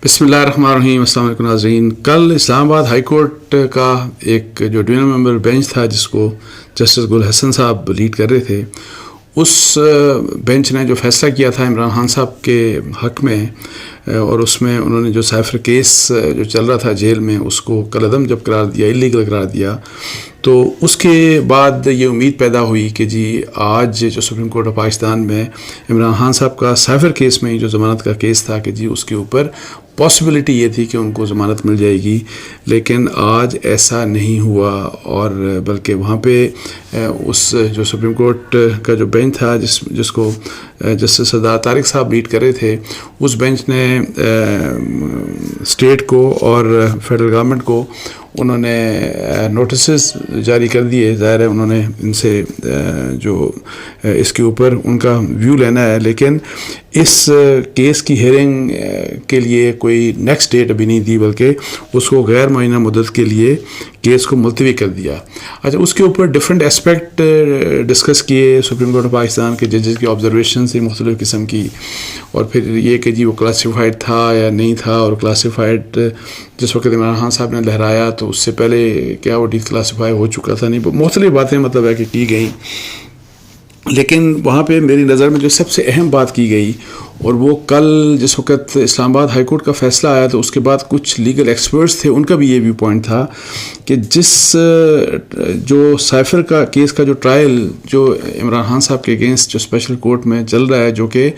بسم اللہ الرحمن الرحیم. السلام علیکم ناظرین. کل اسلام آباد ہائی کورٹ کا ایک جو ڈویژن ممبر بینچ تھا جس کو جسٹس گل حسن صاحب لیڈ کر رہے تھے، اس بینچ نے جو فیصلہ کیا تھا عمران خان صاحب کے حق میں، اور اس میں انہوں نے جو سائفر کیس جو چل رہا تھا جیل میں اس کو کالعدم جب قرار دیا، اللیگل قرار دیا، تو اس کے بعد یہ امید پیدا ہوئی کہ جی آج جو سپریم کورٹ آف پاکستان میں عمران خان صاحب کا سائفر کیس میں جو ضمانت کا کیس تھا کہ جی اس کے اوپر پاسبلٹی یہ تھی کہ ان کو ضمانت مل جائے گی، لیکن آج ایسا نہیں ہوا، اور بلکہ وہاں پہ اس جو سپریم کورٹ کا جو بینچ تھا جس کو جسٹس سردار طارق صاحب لیڈ کر رہے تھے، اس بینچ نے اسٹیٹ کو اور فیڈرل گورنمنٹ کو انہوں نے نوٹسز جاری کر دیے. ظاہر ہے انہوں نے ان سے جو اس کے اوپر ان کا ویو لینا ہے، لیکن اس کیس کی ہیئرنگ کے لیے کوئی نیکسٹ ڈیٹ ابھی نہیں دی، بلکہ اس کو غیر معینہ مدت کے لیے کیس کو ملتوی کر دیا. اچھا، اس کے اوپر ڈفرینٹ اسپیکٹ ڈسکس کیے سپریم کورٹ آف پاکستان کے ججز کی آبزرویشن سے مختلف قسم کی، اور پھر یہ کہ جی وہ کلاسیفائڈ تھا یا نہیں تھا، اور کلاسیفائڈ جس وقت عمران خان صاحب نے لہرایا تو اس سے پہلے کیا وہ ڈی کلاسیفائی ہو چکا تھا، نہیں، مختلف باتیں مطلب ہے کہ کی گئیں. لیکن وہاں پہ میری نظر میں جو سب سے اہم بات کی گئی، اور وہ کل جس وقت اسلام آباد ہائی کورٹ کا فیصلہ آیا تو اس کے بعد کچھ لیگل ایکسپرٹس تھے، ان کا بھی یہ ویو پوائنٹ تھا کہ جس جو سائفر کا کیس کا جو ٹرائل جو عمران خان صاحب کے اگینسٹ جو اسپیشل کورٹ میں چل رہا ہے، جو کہ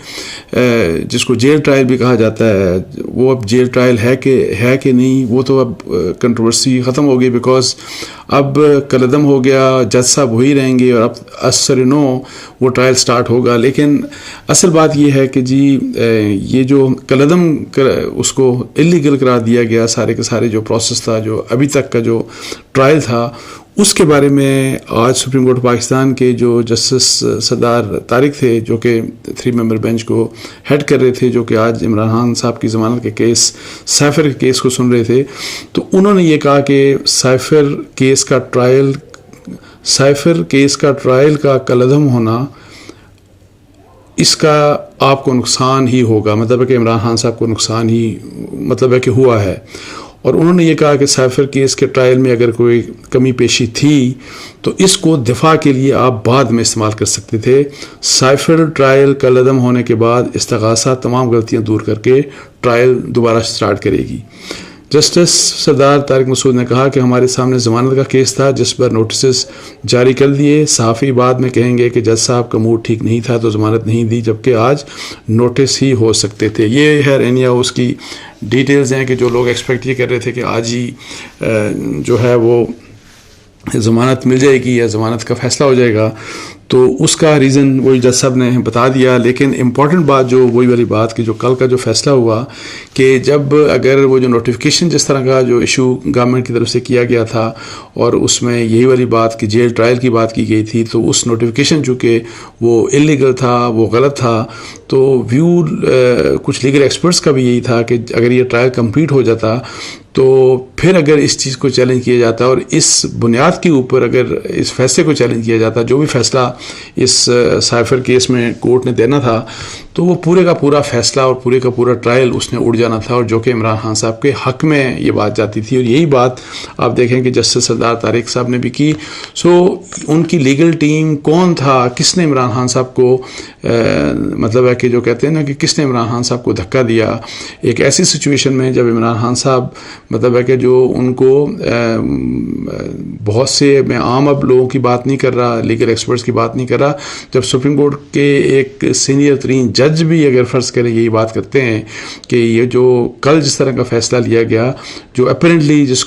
جس کو جیل ٹرائل بھی کہا جاتا ہے، وہ اب جیل ٹرائل ہے کہ نہیں، وہ تو اب کنٹروورسی ختم ہو گئی، بیکاز اب کالعدم ہو گیا، جج صاحب وہی رہیں گے، اور اب اثر نو وہ ٹرائل سٹارٹ ہوگا. لیکن اصل بات یہ ہے کہ جی یہ جو کالعدم اس کو اللیگل قرار دیا گیا، سارے کے سارے جو پروسیس تھا، جو ابھی تک کا جو ٹرائل تھا، اس کے بارے میں آج سپریم کورٹ پاکستان کے جو جسٹس سردار طارق تھے، جو کہ 3 ممبر بینچ کو ہیڈ کر رہے تھے، جو کہ آج عمران خان صاحب کی ضمانت کے کیس سائفر کے کیس کو سن رہے تھے، تو انہوں نے یہ کہا کہ سائفر کیس کا ٹرائل کا کالعدم ہونا، اس کا آپ کو نقصان ہی ہوگا، مطلب ہے کہ عمران خان صاحب کو نقصان ہی مطلب ہے کہ ہوا ہے. اور انہوں نے یہ کہا کہ سائفر کیس کے ٹرائل میں اگر کوئی کمی پیشی تھی تو اس کو دفاع کے لیے آپ بعد میں استعمال کر سکتے تھے. سائفر ٹرائل کالعدم ہونے کے بعد استغاثہ تمام غلطیاں دور کر کے ٹرائل دوبارہ سٹارٹ کرے گی. جسٹس سردار طارق مسعود نے کہا کہ ہمارے سامنے ضمانت کا کیس تھا جس پر نوٹسز جاری کر دیے، صحافی بعد میں کہیں گے کہ جج صاحب کا موڈ ٹھیک نہیں تھا تو ضمانت نہیں دی، جبکہ آج نوٹس ہی ہو سکتے تھے. یہ ہے اینیا اس کی ڈیٹیلز ہیں کہ جو لوگ ایکسپیکٹ یہ کر رہے تھے کہ آج ہی جو ہے وہ ضمانت مل جائے گی یا ضمانت کا فیصلہ ہو جائے گا، تو اس کا ریزن وہی جج صاحب نے بتا دیا. لیکن امپورٹنٹ بات جو وہی والی بات کہ جو کل کا جو فیصلہ ہوا کہ جب اگر وہ جو نوٹیفیکیشن جس طرح کا جو ایشو گورنمنٹ کی طرف سے کیا گیا تھا، اور اس میں یہی والی بات کہ جیل ٹرائل کی بات کی گئی تھی، تو اس نوٹیفیکیشن چونکہ وہ اللیگل تھا، وہ غلط تھا، تو ویو کچھ لیگل ایکسپرٹس کا بھی یہی تھا کہ اگر یہ ٹرائل کمپلیٹ ہو جاتا تو پھر اگر اس چیز کو چیلنج کیا جاتا اور اس بنیاد کے اوپر اگر اس فیصلے کو چیلنج کیا جاتا، جو بھی فیصلہ اس سائفر کیس میں کورٹ نے دینا تھا، تو وہ پورے کا پورا فیصلہ اور پورے کا پورا ٹرائل اس نے اڑ جانا تھا، اور جو کہ عمران خان صاحب کے حق میں یہ بات جاتی تھی. اور یہی بات آپ دیکھیں کہ جسٹس سردار طارق صاحب نے بھی کی. سو ان کی لیگل ٹیم کون تھا، کس نے عمران خان صاحب کو مطلب ہے کہ جو کہتے ہیں نا کہ کس نے عمران خان صاحب کو دھکا دیا ایک ایسی سچویشن میں جب عمران خان صاحب مطلب ہے کہ جو ان کو بہت سے، میں عام اب لوگوں کی بات نہیں کر رہا، لیگل ایکسپرٹس کی بات نہیں کر رہا، جب سپریم کورٹ کے ایک سینئر ترین جج بھی اگر فرض کریں یہی بات کرتے ہیں کہ یہ جو کل جس طرح کا فیصلہ لیا گیا، جو اپیرنٹلی جس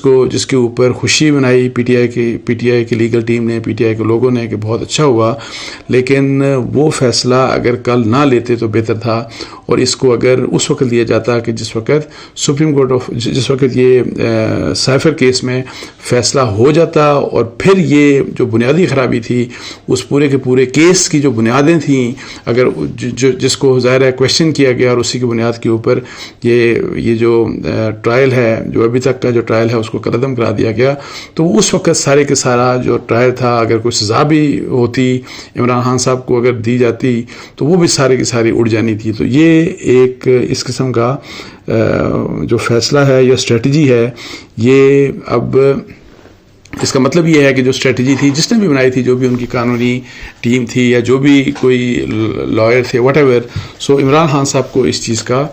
کے اوپر خوشی منائی پی ٹی آئی کی لیگل ٹیم نے، پی ٹی آئی کے لوگوں نے کہ بہت اچھا ہوا، لیکن وہ فیصلہ اگر کل نہ لیتے تو بہتر تھا. اور اس کو اگر اس وقت لیا جاتا کہ جس وقت سپریم کورٹ جس وقت یہ یہ سائفر کیس میں فیصلہ ہو جاتا اور پھر یہ جو بنیادی خرابی تھی اس پورے کے پورے کیس کی جو بنیادیں تھیں اگر جس کو ظاہر ہے کویشچن کیا گیا اور اسی کی بنیاد کے اوپر یہ جو ٹرائل ہے جو ابھی تک کا جو ٹرائل ہے اس کو قلعدم کرا دیا گیا تو اس وقت سارے کے سارا جو ٹرائل تھا اگر کوئی سزا بھی ہوتی عمران خان صاحب کو اگر دی جاتی تو وہ بھی سارے کی ساری اڑ جانی تھی. تو یہ ایک اس قسم کا جو فیصلہ ہے یا اسٹریٹجی ہے یہ اب اس کا مطلب یہ ہے کہ جو اسٹریٹجی تھی جس نے بھی بنائی تھی جو بھی ان کی قانونی ٹیم تھی یا جو بھی کوئی لائر تھے واٹ ایور سو عمران خان صاحب کو اس چیز کا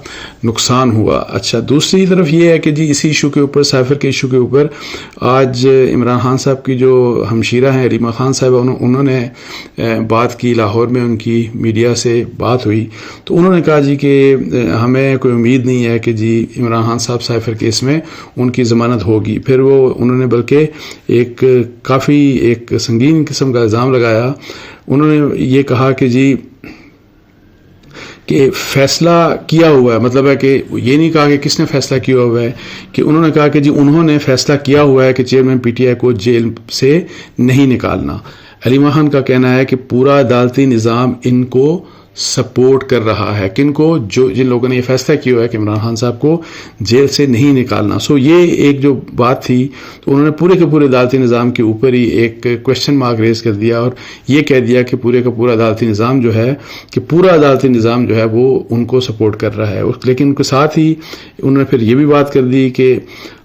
نقصان ہوا. اچھا دوسری طرف یہ ہے کہ جی اسی ایشو کے اوپر سائفر کے ایشو کے اوپر آج عمران خان صاحب کی جو ہمشیرہ ہیں ریما خان صاحبہ انہوں نے بات کی لاہور میں ان کی میڈیا سے بات ہوئی تو انہوں نے کہا جی کہ ہمیں کوئی امید نہیں ہے کہ جی عمران خان صاحب سائفر کیس میں ان کی ضمانت ہوگی. پھر وہ انہوں نے بلکہ ایک کافی ایک سنگین قسم کا الزام لگایا. انہوں نے یہ کہا کہ جی کہ فیصلہ کیا ہوا ہے مطلب ہے کہ یہ نہیں کہا کہ کس نے فیصلہ کیا ہوا ہے کہ انہوں نے کہا کہ جی انہوں نے فیصلہ کیا ہوا ہے کہ چیئرمین پی ٹی آئی کو جیل سے نہیں نکالنا. علیمہ خان کا کہنا ہے کہ پورا عدالتی نظام ان کو سپورٹ کر رہا ہے کن کو جن لوگوں نے یہ فیصلہ کیا ہوا ہے کہ عمران خان صاحب کو جیل سے نہیں نکالنا. سو یہ ایک جو بات تھی تو انہوں نے پورے کے پورے عدالتی نظام کے اوپر ہی ایک کویشچن مارک ریز کر دیا اور یہ کہہ دیا کہ پورے کا پورا عدالتی نظام جو ہے کہ پورا عدالتی نظام جو ہے وہ ان کو سپورٹ کر رہا ہے. لیکن ان کے ساتھ ہی انہوں نے پھر یہ بھی بات کر دی کہ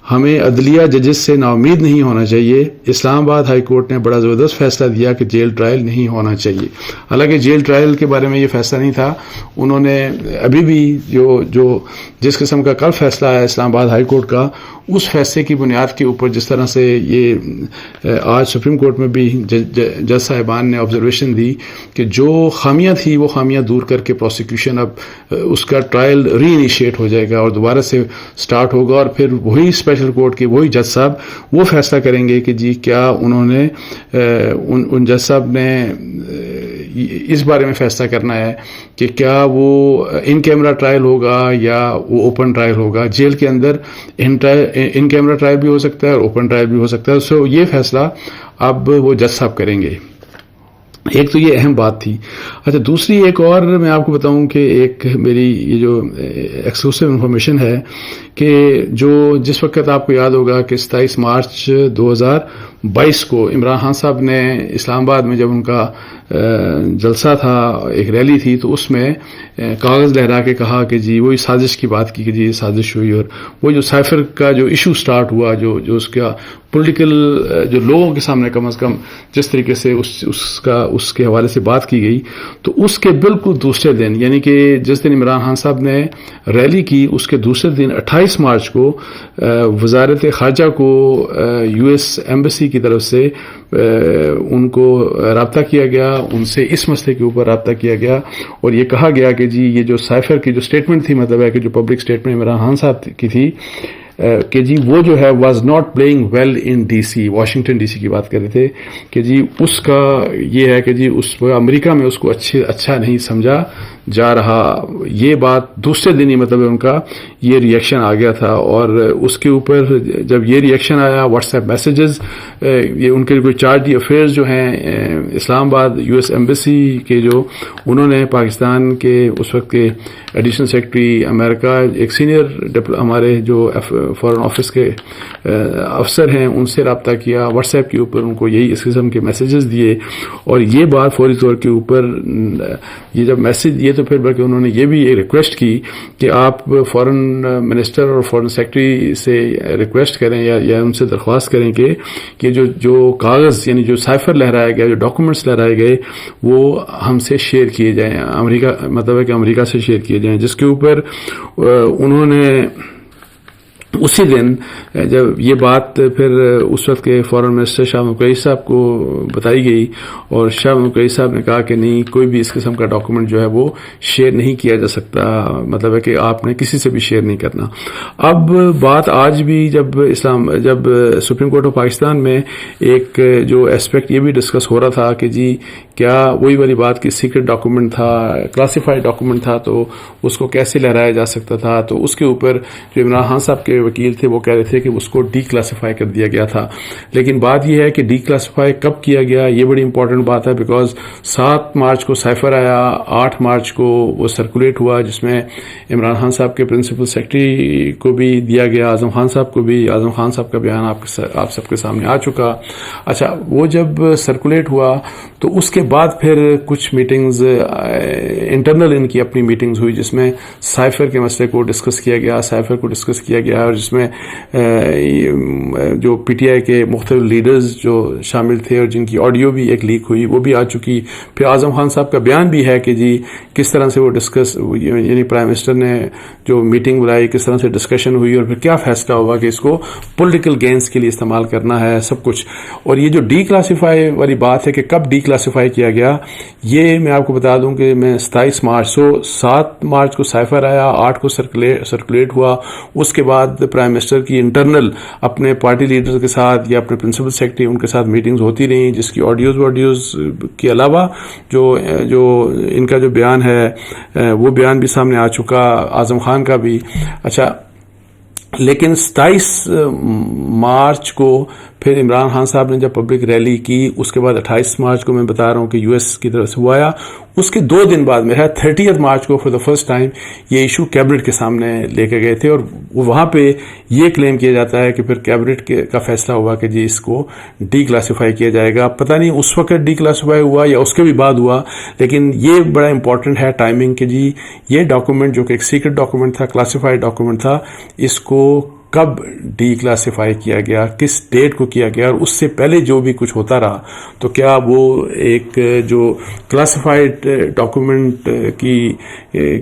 ہمیں عدلیہ ججز سے نا امید نہیں ہونا چاہیے. اسلام آباد ہائی کورٹ نے بڑا زبردست فیصلہ دیا کہ جیل ٹرائل نہیں ہونا چاہیے. حالانکہ جیل ٹرائل کے بارے میں یہ فیصلہ نہیں تھا. انہوں نے ابھی بھی جو جس قسم کا کل فیصلہ ہے اسلام آباد ہائی کورٹ کا اس فیصلے کی بنیاد کے اوپر جس طرح سے یہ آج سپریم کورٹ میں بھی جج صاحبان نے آبزرویشن دی کہ جو خامیاں تھی وہ خامیاں دور کر کے پروسیکیوشن اب اس کا ٹرائل ری انیشیٹ ہو جائے گا اور دوبارہ سے سٹارٹ ہوگا اور پھر وہی اسپیشل کورٹ کے وہی جج صاحب وہ فیصلہ کریں گے کہ جی کیا انہوں نے ان جج صاحب نے اس بارے میں فیصلہ کرنا ہے کہ کیا وہ ان کیمرہ ٹرائل ہوگا یا وہ اوپن ٹرائل ہوگا. جیل کے اندر ان کیمرہ ٹرائل بھی ہو سکتا ہے اور اوپن ٹرائل بھی ہو سکتا ہے. سو یہ فیصلہ اب وہ جج صاحب کریں گے. ایک تو یہ اہم بات تھی. اچھا دوسری ایک اور میں آپ کو بتاؤں کہ ایک میری یہ جو ایکسکلوسیو انفارمیشن ہے کہ جس وقت آپ کو یاد ہوگا کہ 27 مارچ 2022 کو عمران خان صاحب نے اسلام آباد میں جب ان کا جلسہ تھا ایک ریلی تھی تو اس میں کاغذ لہرا کے کہا کہ جی وہی سازش کی بات کی کہ جی سازش ہوئی اور وہ جو سائفر کا جو ایشو سٹارٹ ہوا جو اس کا پولیٹیکل جو لوگوں کے سامنے کم از کم جس طریقے سے اس کے حوالے سے بات کی گئی تو اس کے بالکل دوسرے دن یعنی کہ جس دن عمران خان صاحب نے ریلی کی اس کے دوسرے دن 28 مارچ کو وزارت خارجہ کو یو ایس ایمبیسی کی طرف سے ان کو رابطہ کیا گیا ان سے اس مسئلے کے اوپر رابطہ کیا گیا اور یہ کہا گیا کہ جی یہ جو سائفر کی جو اسٹیٹمنٹ تھی مطلب ہے کہ جو پبلک اسٹیٹمنٹ عمران خان صاحب کی تھی کہ جی وہ جو ہے was not playing well in D C Washington D C کی بات کر رہے تھے کہ جی اس کا یہ ہے کہ جی اس امریکہ میں اس کو اچھا نہیں سمجھا جا رہا. یہ بات دوسرے دن ہی مطلب ان کا یہ ریئیکشن آ گیا تھا اور اس کے اوپر جب یہ ریئیکشن آیا واٹس ایپ میسیجز یہ ان کے کوئی چارج افیئرز جو ہیں اسلام آباد یو ایس ایمبیسی کے جو انہوں نے پاکستان کے اس وقت کے ایڈیشنل سیکرٹری امریکہ ایک سینئر ہمارے جو فارن آفس کے افسر ہیں ان سے رابطہ کیا واٹس ایپ کے اوپر ان کو یہی اس قسم کے میسیجز دیے اور یہ بات فوری طور کے اوپر یہ جب میسیج دیے تو پھر بلکہ انہوں نے یہ بھی ایک ریکویسٹ کی کہ آپ فارن منسٹر اور فارن سیکرٹری سے ریکویسٹ کریں یا ان سے درخواست کریں کہ جو کاغذ یعنی جو سائفر لہرایا گیا جو ڈاکومنٹس لہرائے گئے وہ ہم سے شیئر کیے جائیں امریکہ مطلب ہے کہ امریکہ سے شیئر کیے جائیں جس کے اوپر انہوں نے اسی دن جب یہ بات پھر اس وقت کے فارن منسٹر شاہ محمود قریشی صاحب کو بتائی گئی اور شاہ محمود قریشی صاحب نے کہا کہ نہیں کوئی بھی اس قسم کا ڈاکومنٹ جو ہے وہ شیئر نہیں کیا جا سکتا مطلب ہے کہ آپ نے کسی سے بھی شیئر نہیں کرنا. اب بات آج بھی جب سپریم کورٹ آف پاکستان میں ایک جو اسپیکٹ یہ بھی ڈسکس ہو رہا تھا کہ جی کیا وہی والی بات کہ سیکرٹ ڈاکومنٹ تھا کلاسیفائڈ ڈاکومنٹ تھا تو اس کو کیسے لہرایا جا سکتا تھا تو اس کے اوپر جو عمران خان صاحب کے وکیل تھے وہ کہہ رہے تھے کہ اس کو ڈی کلاسیفائی کر دیا گیا تھا. لیکن بات یہ ہے کہ ڈی کلاسیفائی کب کیا گیا یہ بڑی امپورٹنٹ بات ہے, بیکاز 7 مارچ کو سائفر آیا, 8 مارچ کو وہ سرکولیٹ ہوا, جس میں عمران خان صاحب کے پرنسپل سیکرٹری کو بھی دیا گیا, اعظم خان صاحب کو بھی. اعظم خان صاحب کا بیان آپ سب کے سامنے آ چکا. اچھا, وہ جب سرکولیٹ ہوا تو اس کے بعد پھر کچھ میٹنگز انٹرنل ان کی اپنی میٹنگز ہوئی, جس میں سائفر کے مسئلے کو ڈسکس کیا گیا, اور جس میں جو پی ٹی آئی کے مختلف لیڈرز جو شامل تھے اور جن کی آڈیو بھی ایک لیک ہوئی وہ بھی آ چکی. پھر اعظم خان صاحب کا بیان بھی ہے کہ جی کس طرح سے وہ ڈسکس, یعنی پرائم منسٹر نے جو میٹنگ بلائی کس طرح سے ڈسکشن ہوئی اور پھر کیا فیصلہ ہوا کہ اس کو پولیٹیکل گینز کے لیے استعمال کرنا ہے سب کچھ. اور یہ جو ڈی کلاسیفائی والی بات ہے کہ کب ڈی کلاسیفائی کیا گیا, یہ میں آپ کو بتا دوں کہ میں 27 مارچ 7 مارچ کو سائفر آیا, 8 کو سرکولیٹ ہوا. اس کے بعد پرائم منسٹر کی انٹرنل اپنے پارٹی لیڈرز کے ساتھ یا اپنے پرنسپل سیکرٹری ان کے ساتھ میٹنگز ہوتی رہیں, جس کی آڈیوز کے علاوہ جو ان کا جو بیان ہے وہ بیان بھی سامنے آ چکا, اعظم خان کا بھی. اچھا, لیکن 27 مارچ کو پھر عمران خان صاحب نے جب پبلک ریلی کی, اس کے بعد 28 مارچ کو میں بتا رہا ہوں کہ یو ایس کی طرف سے وہ آیا. اس کے 2 دن بعد میرا 30 مارچ کو فار دا فرسٹ ٹائم یہ ایشو کیبنٹ کے سامنے لے کے گئے تھے, اور وہاں پہ یہ کلیم کیا جاتا ہے کہ پھر کیبنٹ کا فیصلہ ہوا کہ جی اس کو ڈی کلاسیفائی کیا جائے گا. پتہ نہیں اس وقت ڈی کلاسیفائی ہوا یا اس کے بھی بعد ہوا, لیکن یہ بڑا امپورٹنٹ ہے ٹائمنگ کہ جی یہ ڈاکومنٹ جو کہ ایک سیکرٹ ڈاکومنٹ تھا, کلاسیفائڈ ڈاکومنٹ تھا, اس کو کب ڈی کلاسیفائی کیا گیا, کس ڈیٹ کو کیا گیا, اور اس سے پہلے جو بھی کچھ ہوتا رہا تو کیا وہ ایک جو کلاسیفائڈ ڈاکومنٹ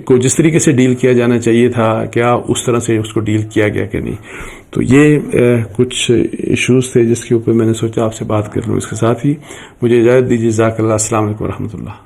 کو جس طریقے سے ڈیل کیا جانا چاہیے تھا کیا اس طرح سے اس کو ڈیل کیا گیا کہ نہیں. تو یہ کچھ ایشوز تھے جس کے اوپر میں نے سوچا آپ سے بات کر لوں. اس کے ساتھ ہی مجھے اجازت دیجیے. جزاک اللہ. السلام علیکم ورحمۃ اللہ.